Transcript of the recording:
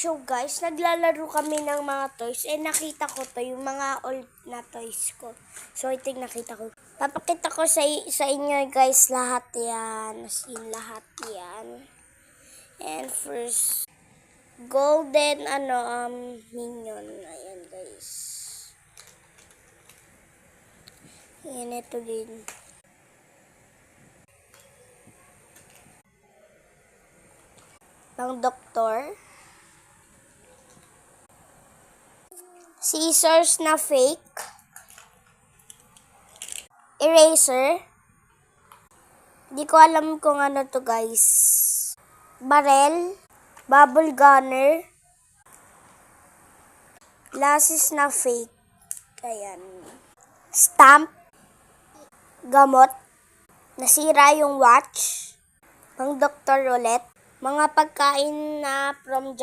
So guys, naglalaro kami ng mga toys. Nakita ko to, yung mga old na toys ko. So ito yung nakita ko. Papakita ko sa inyo guys, lahat yan. As in, lahat yan. And first, golden minion. Ayan guys. Ayan, ito din. Pang doktor. Scissors na fake. Eraser. Di ko alam kung ano to guys. Barrel. Bubble gunner. Glasses na fake. Ayan. Stamp. Gamot. Nasira yung watch. Pang doktor ulit. Mga pagkain na from